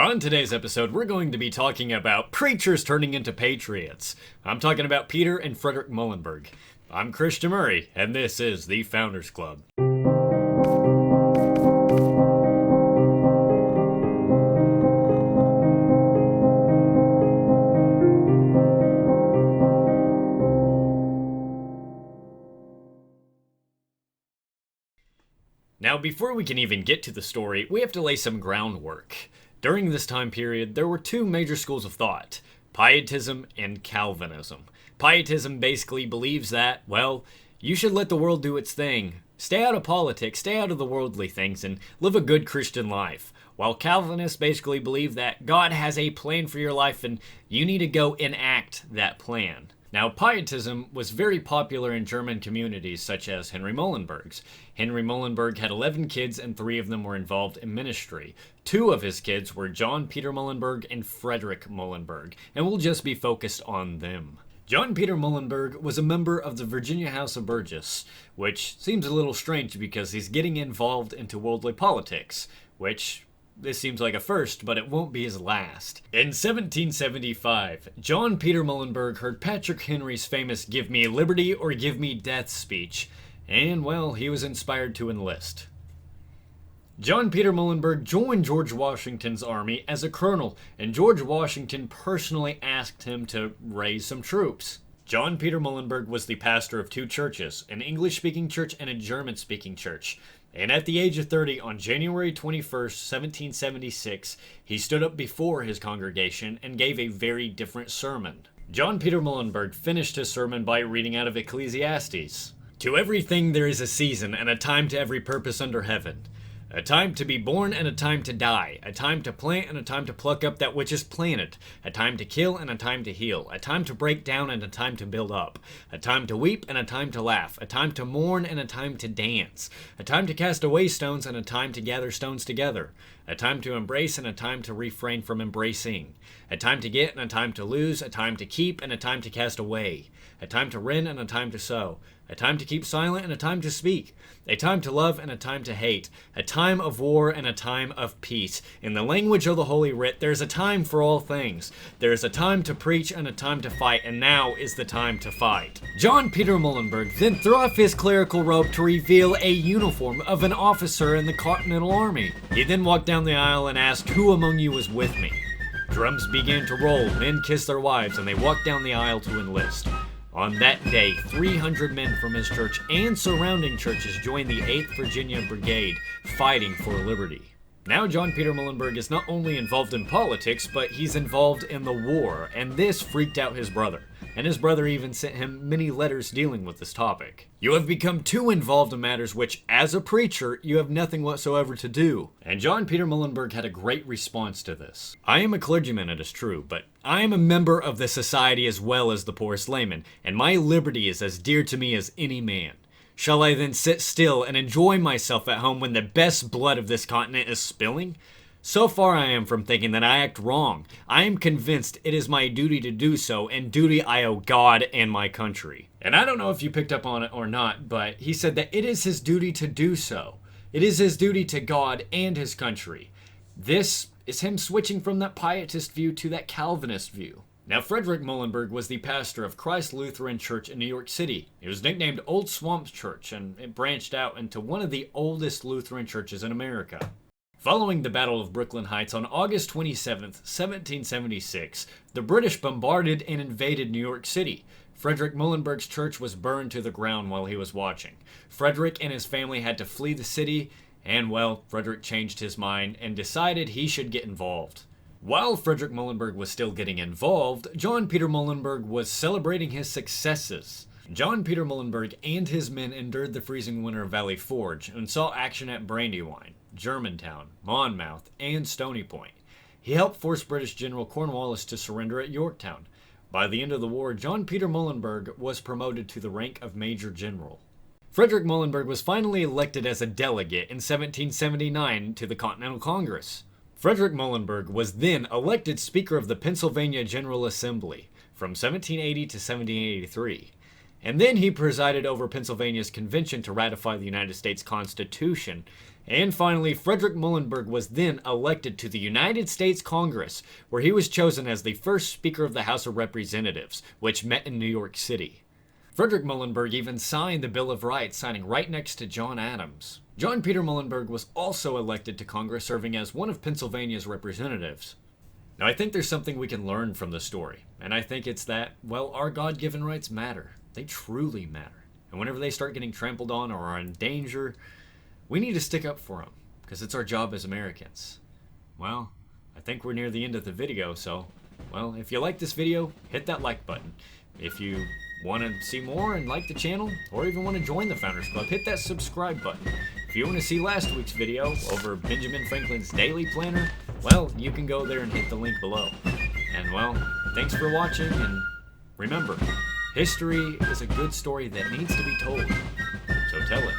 On today's episode, we're going to be talking about preachers turning into patriots. I'm talking about Peter and Frederick Muhlenberg. I'm Christian Murray, and this is the Founders Club. Now, before we can even get to the story, we have to lay some groundwork. During this time period, there were two major schools of thought, Pietism and Calvinism. Pietism basically believes that, well, you should let the world do its thing. Stay out of politics, stay out of the worldly things, and live a good Christian life. While Calvinists basically believe that God has a plan for your life and you need to go enact that plan. Now, Pietism was very popular in German communities such as Henry Muhlenberg's. Henry Muhlenberg had 11 kids and 3 of them were involved in ministry. 2 of his kids were John Peter Muhlenberg and Frederick Muhlenberg, and we'll just be focused on them. John Peter Muhlenberg was a member of the Virginia House of Burgess, which seems a little strange because he's getting involved into worldly politics, which this seems like a first, but it won't be his last. In 1775, John Peter Muhlenberg heard Patrick Henry's famous "Give me liberty or give me death" speech, and, well, he was inspired to enlist. John Peter Muhlenberg joined George Washington's army as a colonel, and George Washington personally asked him to raise some troops. John Peter Muhlenberg was the pastor of 2 churches, an English-speaking church and a German-speaking church. And at the age of 30, on January 21st, 1776, he stood up before his congregation and gave a very different sermon. John Peter Muhlenberg finished his sermon by reading out of Ecclesiastes. "To everything there is a season, and a time to every purpose under heaven. A time to be born and a time to die, a time to plant and a time to pluck up that which is planted, a time to kill and a time to heal, a time to break down and a time to build up, a time to weep and a time to laugh, a time to mourn and a time to dance, a time to cast away stones and a time to gather stones together, a time to embrace and a time to refrain from embracing, a time to get and a time to lose, a time to keep and a time to cast away, a time to rend and a time to sow, a time to keep silent and a time to speak, a time to love and a time to hate, a time of war and a time of peace. In the language of the Holy Writ, there is a time for all things. There is a time to preach and a time to fight, and now is the time to fight." John Peter Muhlenberg then threw off his clerical robe to reveal a uniform of an officer in the Continental Army. He then walked down the aisle and asked, "Who among you is with me?" Drums began to roll, men kissed their wives, and they walked down the aisle to enlist. On that day, 300 men from his church and surrounding churches joined the 8th Virginia Brigade, fighting for liberty. Now John Peter Muhlenberg is not only involved in politics, but he's involved in the war, and this freaked out his brother. And his brother even sent him many letters dealing with this topic. "You have become too involved in matters which, as a preacher, you have nothing whatsoever to do." And John Peter Muhlenberg had a great response to this. "I am a clergyman, it is true, but I am a member of the society as well as the poorest layman, and my liberty is as dear to me as any man. Shall I then sit still and enjoy myself at home when the best blood of this continent is spilling? So far I am from thinking that I act wrong. I am convinced it is my duty to do so, and duty I owe God and my country." And I don't know if you picked up on it or not, but he said that it is his duty to do so. It is his duty to God and his country. This is him switching from that Pietist view to that Calvinist view. Now, Frederick Muhlenberg was the pastor of Christ Lutheran Church in New York City. It was nicknamed Old Swamp Church, and it branched out into one of the oldest Lutheran churches in America. Following the Battle of Brooklyn Heights on August 27, 1776, the British bombarded and invaded New York City. Frederick Muhlenberg's church was burned to the ground while he was watching. Frederick and his family had to flee the city, and, well, Frederick changed his mind and decided he should get involved. While Frederick Muhlenberg was still getting involved, John Peter Muhlenberg was celebrating his successes. John Peter Muhlenberg and his men endured the freezing winter of Valley Forge and saw action at Brandywine, Germantown, Monmouth, and Stony Point. He helped force British General Cornwallis to surrender at Yorktown. By the end of the war, John Peter Muhlenberg was promoted to the rank of Major General. Frederick Muhlenberg was finally elected as a delegate in 1779 to the Continental Congress. Frederick Muhlenberg was then elected Speaker of the Pennsylvania General Assembly from 1780 to 1783. And then he presided over Pennsylvania's convention to ratify the United States Constitution. And finally, Frederick Muhlenberg was then elected to the United States Congress, where he was chosen as the first Speaker of the House of Representatives, which met in New York City. Frederick Muhlenberg even signed the Bill of Rights, signing right next to John Adams. John Peter Muhlenberg was also elected to Congress, serving as one of Pennsylvania's representatives. Now, I think there's something we can learn from this story, and I think it's that, well, our God-given rights matter. They truly matter. And whenever they start getting trampled on or are in danger, we need to stick up for them, because it's our job as Americans. Well, I think we're near the end of the video, so, well, if you like this video, hit that like button. If you want to see more and like the channel, or even want to join the Founders Club, hit that subscribe button. If you want to see last week's video over Benjamin Franklin's Daily Planner, well, you can go there and hit the link below. And well, thanks for watching, and remember, history is a good story that needs to be told, so tell it.